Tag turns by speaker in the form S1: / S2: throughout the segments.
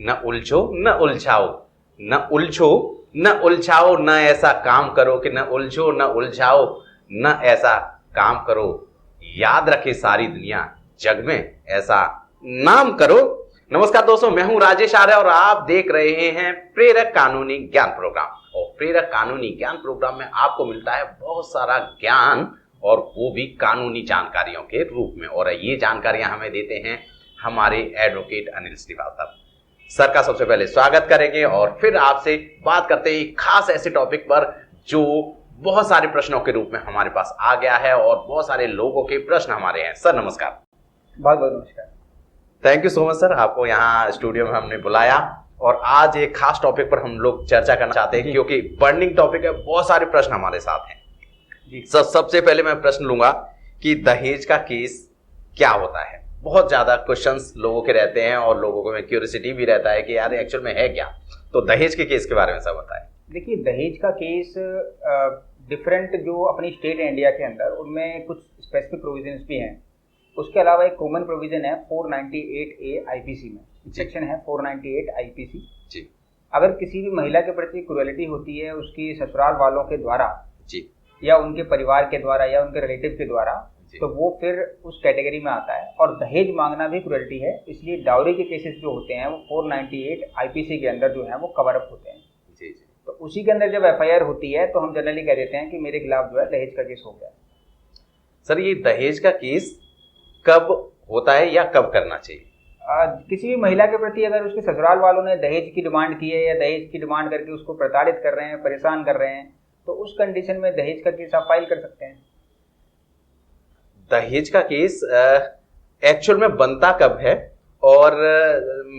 S1: न उलझो न उलझाओ, न उलझो न उलझाओ, न ऐसा काम करो कि न उलझो न उलझाओ, न ऐसा काम करो, याद रखे सारी दुनिया, जग में ऐसा नाम करो। नमस्कार दोस्तों, मैं हूं राजेश आर्य और आप देख रहे हैं प्रेरक कानूनी ज्ञान प्रोग्राम। और प्रेरक कानूनी ज्ञान प्रोग्राम में आपको मिलता है बहुत सारा ज्ञान, और वो भी कानूनी जानकारियों के रूप में। और ये जानकारियां हमें देते हैं हमारे एडवोकेट अनिल श्रीवास्तव सर का। सबसे पहले स्वागत करेंगे और फिर आपसे बात करते हैं खास ऐसे टॉपिक पर जो बहुत सारे प्रश्नों के रूप में हमारे पास आ गया है और बहुत सारे लोगों के प्रश्न हमारे हैं। सर नमस्कार।
S2: बहुत बहुत नमस्कार।
S1: Thank you so much sir, आपको यहाँ स्टूडियो में हमने बुलाया और आज एक खास टॉपिक पर हम लोग चर्चा करना चाहते हैं क्योंकि बर्निंग टॉपिक है, बहुत सारे प्रश्न हमारे साथ हैं। सर सबसे पहले मैं प्रश्न लूंगा कि दहेज का केस क्या होता है। बहुत ज्यादा क्वेश्चंस लोगों के रहते हैं और लोगों को क्यूरियोसिटी भी रहता है कि यार एक्चुअल में है क्या। तो दहेज के केस के बारे में सब बताएं।
S2: देखिए, दहेज का केस डिफरेंट जो अपनी स्टेट है इंडिया के अंदर, उनमें कुछ स्पेसिफिक प्रोविजंस भी हैं। उसके अलावा एक कॉमन प्रोविजन है 498A आईपीसी में, सेक्शन है 498 आईपीसी
S1: जी।
S2: अगर किसी भी महिला के प्रति क्रूरलिटी होती है उसकी ससुराल वालों के द्वारा
S1: जी, या
S2: उनके परिवार के द्वारा या उनके रिलेटिव के द्वारा, तो वो फिर उस कैटेगरी में आता है। और दहेज मांगना भी क्रूरलिटी है, इसलिए डाउरी के केसेस जो होते हैं वो 498 आईपीसी के अंदर जो है वो कवर अप होते हैं।
S1: जी जी।
S2: तो उसी के अंदर जब एफआईआर होती है तो हम जनरली कह देते हैं कि मेरे खिलाफ जो है दहेज का केस हो गया।
S1: सर ये दहेज का केस कब होता है या कब करना चाहिए?
S2: किसी भी महिला के प्रति अगर उसके ससुराल वालों ने दहेज की डिमांड की है या दहेज की डिमांड करके उसको प्रताड़ित कर रहे हैं, परेशान कर रहे हैं, तो उस कंडीशन में दहेज का केस आप फाइल कर सकते हैं।
S1: दहेज का केस एक्चुअल में बनता कब है और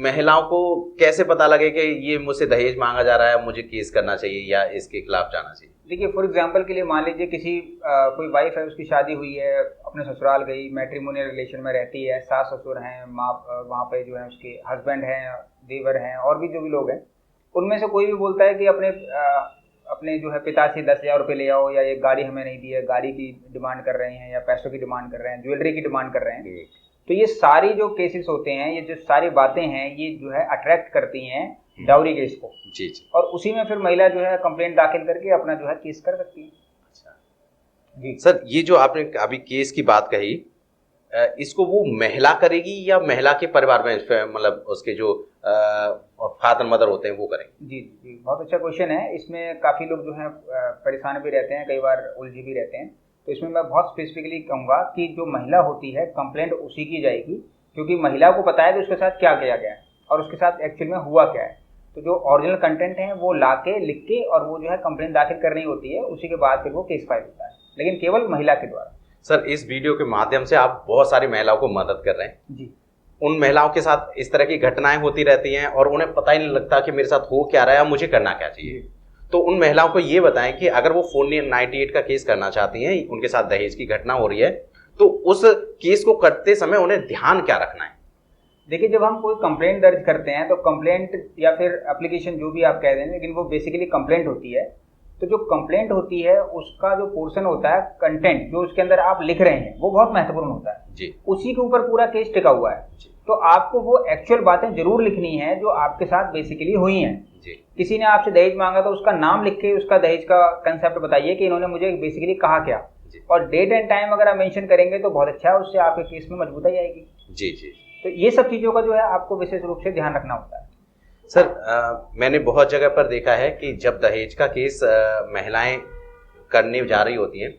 S1: महिलाओं को कैसे पता लगे कि ये मुझसे दहेज मांगा जा रहा है, मुझे केस करना चाहिए या इसके खिलाफ जाना चाहिए?
S2: देखिए, फॉर एग्जांपल के लिए मान लीजिए किसी कोई वाइफ है, उसकी शादी हुई है, अपने ससुराल गई, मैट्रिमोनियल रिलेशन में रहती है, सास ससुर हैं, माँ वहाँ पे जो है उसके हस्बैंड हैं, देवर हैं, और भी जो भी लोग हैं, उनमें से कोई भी बोलता है कि अपने जो है पिता से 10,000 रुपये ले आओ, या एक गाड़ी हमें नहीं दी है, गाड़ी की डिमांड कर रहे हैं, या पैसों की डिमांड कर रहे हैं, ज्वेलरी की डिमांड कर रहे हैं। तो ये सारी जो केसेस होते हैं, ये जो सारी बातें हैं, ये जो है अट्रैक्ट करती हैं डाउरी केस को।
S1: जी जी।
S2: और उसी में फिर महिला जो है कंप्लेंट दाखिल करके अपना जो है केस कर सकती है।
S1: अच्छा जी। सर ये जो आपने अभी केस की बात कही, इसको वो महिला करेगी या महिला के परिवार में, मतलब उसके जो फादर मदर होते हैं वो करेंगे?
S2: जी जी, बहुत अच्छा क्वेश्चन है। इसमें काफ़ी लोग जो है परेशान भी रहते हैं, कई बार उलझे भी रहते हैं। तो इसमें मैं बहुत स्पेसिफिकली कहूँगा कि जो महिला होती है कंप्लेंट उसी की जाएगी, क्योंकि महिला को पता है कि उसके साथ क्या किया गया है और उसके साथ एक्चुअल में हुआ क्या है। तो जो ओरिजिनल कंटेंट है वो ला के लिख के और वो जो है कंप्लेंट दाखिल करनी होती है, उसी के बाद फिर वो केस फाइल होता है, लेकिन केवल महिला के द्वारा।
S1: सर इस वीडियो के माध्यम से आप बहुत सारी महिलाओं को मदद कर रहे हैं
S2: जी।
S1: उन महिलाओं के साथ इस तरह की घटनाएं होती रहती हैं और उन्हें पता ही नहीं लगता कि मेरे साथ हो क्या रहा है, मुझे करना क्या चाहिए। तो उन महिलाओं को ये बताएं कि अगर वो 498 का केस करना चाहती हैं, उनके साथ दहेज की घटना हो रही है, तो उस केस को करते समय उन्हें ध्यान क्या रखना है?
S2: देखिए, जब हम कोई कंप्लेंट दर्ज करते हैं तो कंप्लेंट या फिर एप्लीकेशन जो भी आप कह रहे हैं, लेकिन वो बेसिकली कंप्लेंट होती है। तो जो कंप्लेंट होती है उसका जो पोर्शन होता है, कंटेंट जो उसके अंदर आप लिख रहे हैं, वो बहुत महत्वपूर्ण होता है
S1: जी।
S2: उसी के ऊपर पूरा केस टिका हुआ है जी। तो आपको वो एक्चुअल बातें जरूर लिखनी है जो आपके साथ बेसिकली हुई हैं जी। किसी ने आपसे दहेज मांगा तो उसका नाम लिख के उसका दहेज का कंसेप्ट बताइए कि इन्होंने मुझे बेसिकली कहा क्या, और डेट एंड टाइम अगर आप मेंशन करेंगे तो बहुत अच्छा है, उससे आपके केस में मजबूती आएगी।
S1: जी जी।
S2: तो ये सब चीज़ों का जो है आपको विशेष रूप से ध्यान रखना होता है।
S1: सर मैंने बहुत जगह पर देखा है कि जब दहेज का केस महिलाएं करने जा रही होती हैं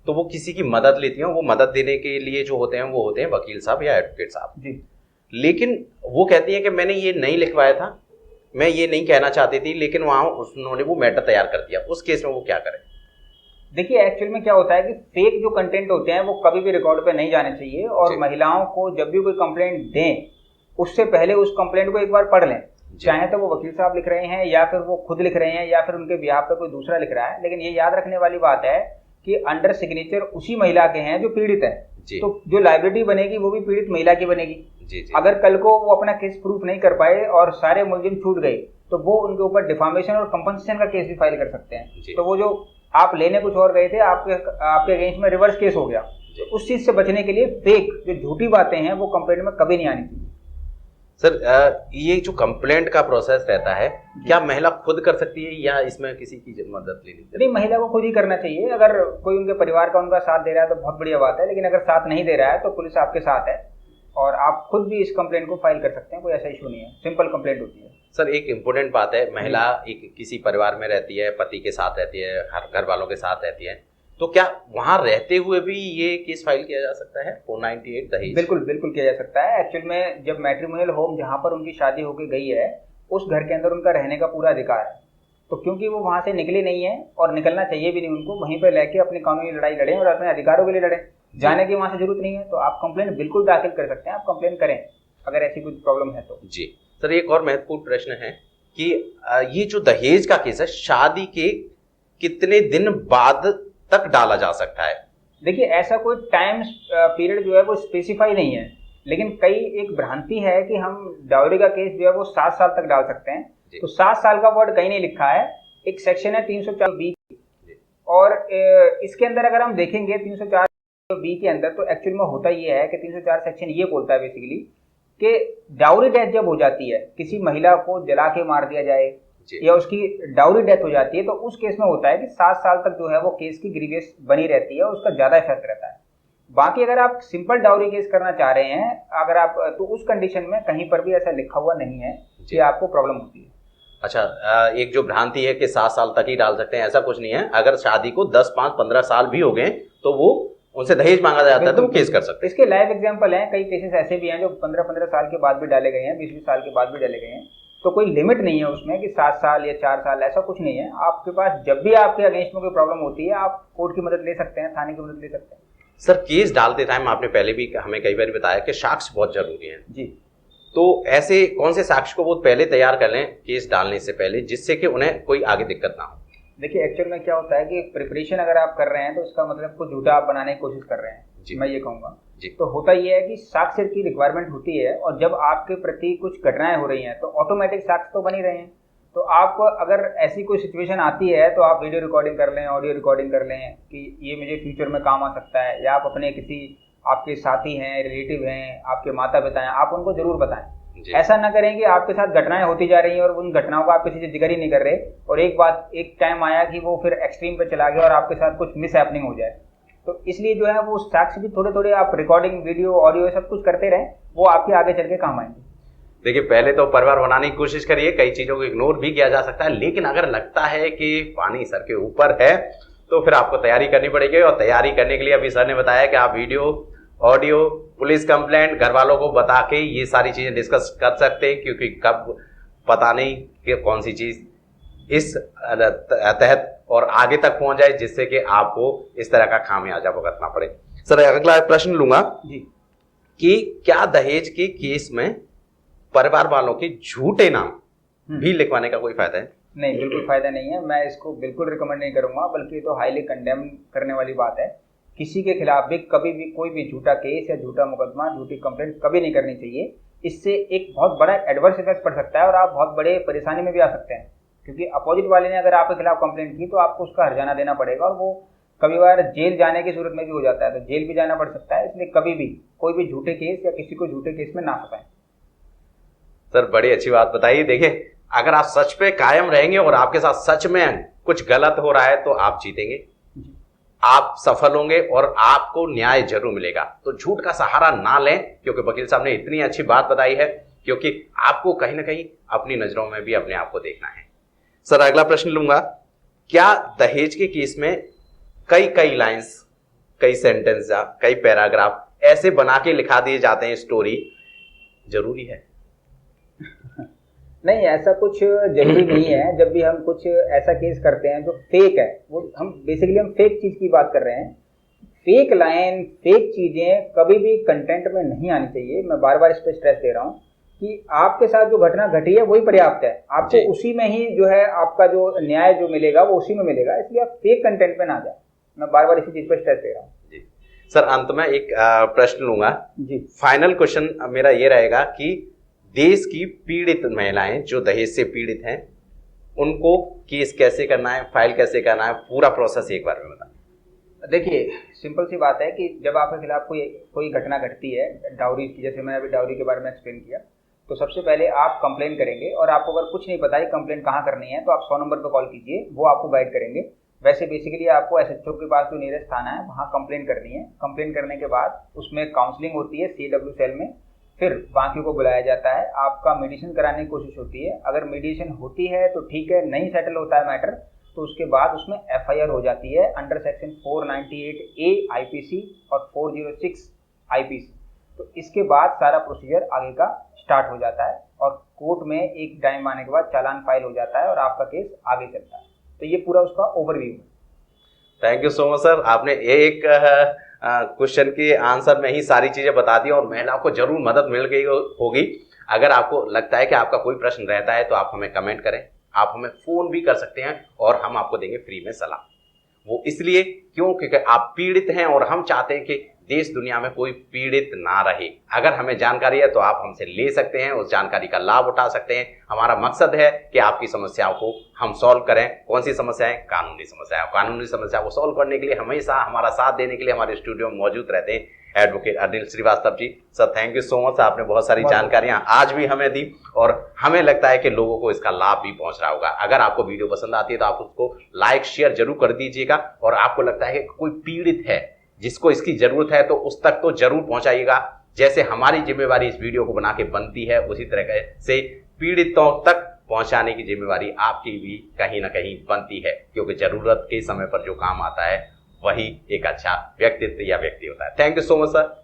S1: तो वो किसी की मदद लेती हैं। वो मदद देने के लिए जो होते हैं वो होते हैं वकील साहब या एडवोकेट साहब जी। लेकिन वो कहती हैं कि मैंने ये नहीं लिखवाया था, मैं ये नहीं कहना चाहती थी, लेकिन वहाँ उन्होंने वो मैटर तैयार कर दिया। उस केस में वो क्या करें?
S2: देखिए, एक्चुअल में क्या होता है कि फेक जो कंटेंट होते हैं वो कभी भी रिकॉर्ड पे नहीं जाने चाहिए, और महिलाओं को जब भी कोई कंप्लेंट दें उससे पहले उस कंप्लेंट को एक बार पढ़ लें, चाहे तो वो वकील साहब लिख रहे हैं या फिर वो खुद लिख रहे हैं या फिर उनके बिहाफ पे कोई दूसरा लिख रहा है। लेकिन ये याद रखने वाली बात है कि अंडर सिग्नेचर उसी महिला के हैं जो पीड़ित है, तो जो लायबिलिटी बनेगी वो भी पीड़ित महिला की बनेगी जी। अगर कल को वो अपना केस प्रूफ नहीं कर पाए और सारे मुलजिम छूट गए तो वो उनके ऊपर डिफामेशन और कंपनसेशन का केस भी फाइल कर सकते हैं। तो वो जो आप लेने कुछ और गए थे, आपके अगेंस्ट में रिवर्स केस हो गया। तो उस चीज से बचने के लिए फेक जो झूठी बातें हैं वो कंप्लेंट में कभी नहीं आनी चाहिए।
S1: सर ये जो कंप्लेंट का प्रोसेस रहता है, क्या महिला खुद कर सकती है या इसमें किसी की मदद लेनी चाहिए?
S2: नहीं, महिला को खुद ही करना चाहिए। अगर कोई उनके परिवार का उनका साथ दे रहा है तो बहुत बढ़िया बात है, लेकिन अगर साथ नहीं दे रहा है तो पुलिस आपके साथ है और आप खुद भी इस कंप्लेंट को फाइल कर सकते हैं। कोई ऐसा इशू नहीं है, सिंपल कंप्लेंट होती है।
S1: सर एक इम्पोर्टेंट बात है, महिला एक किसी परिवार में रहती है, पति के साथ रहती है, हर घर वालों के साथ रहती है, तो क्या वहां रहते हुए भी ये केस फाइल किया जा सकता है 498 दहेज?
S2: बिल्कुल बिल्कुल किया जा सकता है। एक्चुअल में जब मैट्रिमोनियल होम जहाँ पर उनकी शादी होकर गई है उस घर के अंदर उनका रहने का पूरा अधिकार है, तो क्योंकि वो वहां से निकले नहीं है और निकलना चाहिए भी नहीं उनको, वहीं पर लेके अपनी कानूनी लड़ाई लड़े और अपने अधिकारों के लिए लड़े। जाने की वहां से जरूरत नहीं है, तो आप कंप्लेंट बिल्कुल दाखिल कर सकते हैं। आप कंप्लेंट करें अगर ऐसी कोई प्रॉब्लम है तो।
S1: जी सर, एक और महत्वपूर्ण प्रश्न है कि ये जो दहेज का केस है, शादी के कितने दिन बाद तक डाला जा सकता है?
S2: देखिए, ऐसा कोई टाइम पीरियड जो है वो स्पेसिफाई नहीं है, लेकिन कई एक भ्रांति है कि हम डाउरी का केस जो है वो 7 साल तक डाल सकते हैं। तो 7 साल का वर्ड कहीं नहीं लिखा है। एक सेक्शन है 304B और इसके अंदर अगर हम देखेंगे 304B के अंदर, तो एक्चुअल में होता ये है कि 304 सेक्शन ये बोलता है बेसिकली कि डाउरी डेथ जब हो जाती है, किसी महिला को जला के मार दिया जाए या उसकी डाउरी डेथ हो जाती है, तो उस केस में होता है कि 7 साल तक जो है वो केस की ग्रीवियस बनी रहती है और उसका ज्यादा इफेक्ट रहता है। बाकी अगर आप सिंपल डाउरी केस करना चाह रहे हैं अगर आप, तो उस कंडीशन में कहीं पर भी ऐसा लिखा हुआ नहीं है कि आपको प्रॉब्लम होती है।
S1: अच्छा, एक जो भ्रांति है कि 7 साल तक ही डाल सकते हैं, ऐसा कुछ नहीं है। अगर शादी को 10, 5, 15 साल भी हो गए तो वो उनसे दहेज मांगा जाता है तो वो केस कर सकते हैं।
S2: इसके लाइव एग्जांपल हैं, कई केसेस ऐसे भी हैं जो 15-15 साल के बाद भी डाले गए हैं, 20-20 साल के बाद भी डाले गए हैं। तो कोई लिमिट नहीं है उसमें कि 7 साल या 4 साल, ऐसा कुछ नहीं है। आपके पास जब भी आपके अगेंस्ट में कोई प्रॉब्लम होती है आप कोर्ट की मदद ले सकते हैं, थाने की मदद ले सकते हैं।
S1: सर केस डालते टाइम आपने पहले भी हमें कई बार बताया कि साक्ष्य बहुत जरूरी है
S2: जी।
S1: तो ऐसे कौन से साक्ष्य को वो पहले तैयार कर लें केस डालने से पहले, जिससे कि उन्हें कोई आगे दिक्कत ना हो?
S2: देखिए, एक्चुअल में क्या होता है कि प्रिपरेशन अगर आप कर रहे हैं तो उसका मतलब कुछ झूठा आप बनाने की कोशिश कर रहे हैं, मैं ये कहूँगा। तो होता ये है कि साक्ष्य की रिक्वायरमेंट होती है और जब आपके प्रति कुछ घटनाएं हो रही हैं तो ऑटोमेटिक साक्ष्य तो बन ही रहे हैं। तो आप अगर ऐसी कोई सिचुएशन आती है तो आप वीडियो रिकॉर्डिंग कर लें, ऑडियो रिकॉर्डिंग कर लें कि ये मुझे फ्यूचर में काम आ सकता है, या आप अपने किसी आपके साथी हैं, रिलेटिव हैं, आपके माता पिता हैं, आप उनको जरूर बताएं। ऐसा ना करें कि आपके साथ घटनाएं होती जा रही हैं और उन घटनाओं का आप किसी से जिक्र ही नहीं कर रहे और एक टाइम आया कि वो फिर एक्सट्रीम पे चला गया और आपके साथ कुछ मिस हैपनिंग हो जाए। तो इसलिए जो है वो साक्ष्य भी थोड़े थोड़े आप रिकॉर्डिंग, वीडियो, ऑडियो सब कुछ करते रहें, वो आपके आगे चल के काम आएंगे।
S1: देखिए, पहले तो परिवार बनाने की कोशिश करिए, कई चीजों को इग्नोर भी किया जा सकता है, लेकिन अगर लगता है कि पानी सर के ऊपर है तो फिर आपको तैयारी करनी पड़ेगी। और तैयारी करने के लिए अभी सर ने बताया कि आप वीडियो, ऑडियो, पुलिस कंप्लेंट, घर वालों को बता के ये सारी चीजें डिस्कस कर सकते हैं, क्योंकि कब पता नहीं कि कौन सी चीज इस तहत और आगे तक पहुंच जाए जिससे कि आपको इस तरह का खामियाजा भुगतना पड़े। सर अगला प्रश्न लूंगा
S2: जी
S1: कि क्या दहेज के केस में परिवार वालों के झूठे नाम भी लिखवाने का कोई फायदा है?
S2: नहीं, बिल्कुल फायदा नहीं है। मैं इसको बिल्कुल रिकमेंड नहीं करूंगा, बल्कि तो हाईली कंडेम करने वाली बात है। किसी के खिलाफ भी कभी भी कोई भी झूठा केस या झूठा मुकदमा, झूठी कंप्लेंट कभी नहीं करनी चाहिए। इससे एक बहुत बड़ा एडवर्स इफेक्ट पड़ सकता है और आप बहुत बड़े परेशानी में भी आ सकते हैं, क्योंकि अपोजिट वाले ने अगर आपके खिलाफ कंप्लेंट की तो आपको उसका हर्जाना देना पड़ेगा और वो कभी बार जेल जाने की सूरत में भी हो जाता है, तो जेल भी जाना पड़ सकता है। इसलिए कभी भी कोई भी झूठे केस या किसी को झूठे केस में ना फंसाएं।
S1: सर बड़ी अच्छी बात बताइए। देखिए, अगर आप सच पे कायम रहेंगे और आपके साथ सच में कुछ गलत हो रहा है तो आप जीतेंगे, आप सफल होंगे और आपको न्याय जरूर मिलेगा। तो झूठ का सहारा ना लें, क्योंकि वकील साहब ने इतनी अच्छी बात बताई है, क्योंकि आपको कहीं ना कहीं अपनी नजरों में भी अपने आप को देखना है। सर अगला प्रश्न लूंगा, क्या दहेज के केस में कई लाइंस, कई सेंटेंस या कई पैराग्राफ ऐसे बना के लिखा दिए जाते हैं, स्टोरी जरूरी है?
S2: नहीं, ऐसा कुछ जरूरी नहीं है। जब भी हम कुछ ऐसा केस करते हैं जो फेक है, वो हम फेक चीज की बात कर रहे हैं। फेक लाइन, फेक चीजें कभी भी कंटेंट में नहीं आनी चाहिए। मैं बार बार इस पर स्ट्रेस दे रहा हूँ कि आपके साथ जो घटना घटी है वही पर्याप्त है, आपको उसी में ही जो है आपका जो न्याय जो मिलेगा वो उसी में मिलेगा। इसलिए आप फेक कंटेंट में ना जाए। मैं बार बार इसी चीज पर स्ट्रेस दे रहा हूँ।
S1: जी सर, अंत में एक प्रश्न लूंगा
S2: जी।
S1: फाइनल क्वेश्चन मेरा ये रहेगा कि देश की पीड़ित महिलाएं जो दहेज से पीड़ित हैं, उनको केस कैसे करना है, फाइल कैसे करना है, पूरा प्रोसेस एक बार में बताएं।
S2: देखिए, सिंपल सी बात है कि जब आपके खिलाफ कोई घटना घटती है डाउरी की, जैसे मैंने अभी डाउरी के बारे में एक्सप्लेन किया, तो सबसे पहले आप कंप्लेन करेंगे, और आपको अगर कुछ नहीं पता है कंप्लेन कहाँ करनी है तो आप 100 नंबर पर कॉल कीजिए, वो आपको गाइड करेंगे। वैसे बेसिकली आपको एसएचओ के पास जो नियरेस्ट थाना है वहाँ कंप्लेन करनी है। कंप्लेन करने के बाद उसमें काउंसलिंग होती है CW सेल में, फिर बाकी को बुलाया जाता है, आपका मेडिसिन कराने की कोशिश होती है। अगर मेडिसिन होती है तो ठीक है, नहीं सेटल होता है मैटर तो उसके बाद उसमें FIR हो जाती है अंडर सेक्शन 498A IPC और 406 IPC। तो इसके बाद सारा प्रोसीजर आगे का स्टार्ट हो जाता है और कोर्ट में एक टाइम आने के बाद चालान फाइल हो जाता है और आपका केस आगे चलता है। तो ये पूरा उसका ओवरव्यू है।
S1: Thank you so much sir, आपने एक क्वेश्चन के आंसर में ही सारी चीजें बता दी और महिलाओं को जरूर मदद मिल गई होगी। अगर आपको लगता है कि आपका कोई प्रश्न रहता है तो आप हमें कमेंट करें, आप हमें फोन भी कर सकते हैं और हम आपको देंगे फ्री में सलाह। वो इसलिए क्योंकि आप पीड़ित हैं और हम चाहते हैं कि देश दुनिया में कोई पीड़ित ना रहे। अगर हमें जानकारी है तो आप हमसे ले सकते हैं, उस जानकारी का लाभ उठा सकते हैं। हमारा मकसद है कि आपकी समस्याओं को हम सॉल्व करें। कौन सी समस्याएं? कानूनी समस्याएं। कानूनी समस्या को सॉल्व करने के लिए हमेशा हमारा साथ देने के लिए हमारे स्टूडियो में मौजूद रहते हैं advocate Anil Shrivastava ji. Sir thank you so much, आपने बहुत सारी जानकारियां आज भी हमें दी और हमें लगता है कि लोगों को इसका लाभ भी पहुंच रहा होगा। अगर आपको वीडियो पसंद आती है तो आप उसको लाइक शेयर जरूर कर दीजिएगा और आपको लगता है कि कोई पीड़ित है जिसको इसकी जरूरत है तो उस तक तो जरूर पहुंचाइएगा। जैसे हमारी जिम्मेवारी इस वीडियो को बना के बनती है उसी तरह से पीड़ितों तक पहुंचाने की जिम्मेवारी आपकी भी कहीं ना कहीं बनती है, क्योंकि जरूरत के समय पर जो काम आता है वही एक अच्छा व्यक्तित्व या व्यक्ति होता है। Thank you so much sir,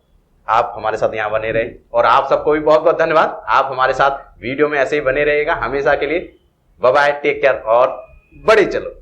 S1: आप हमारे साथ यहाँ बने रहे और आप सबको भी बहुत बहुत धन्यवाद। आप हमारे साथ वीडियो में ऐसे ही बने रहिएगा हमेशा के लिए। बाय बाय, टेक केयर और बढ़े चलो।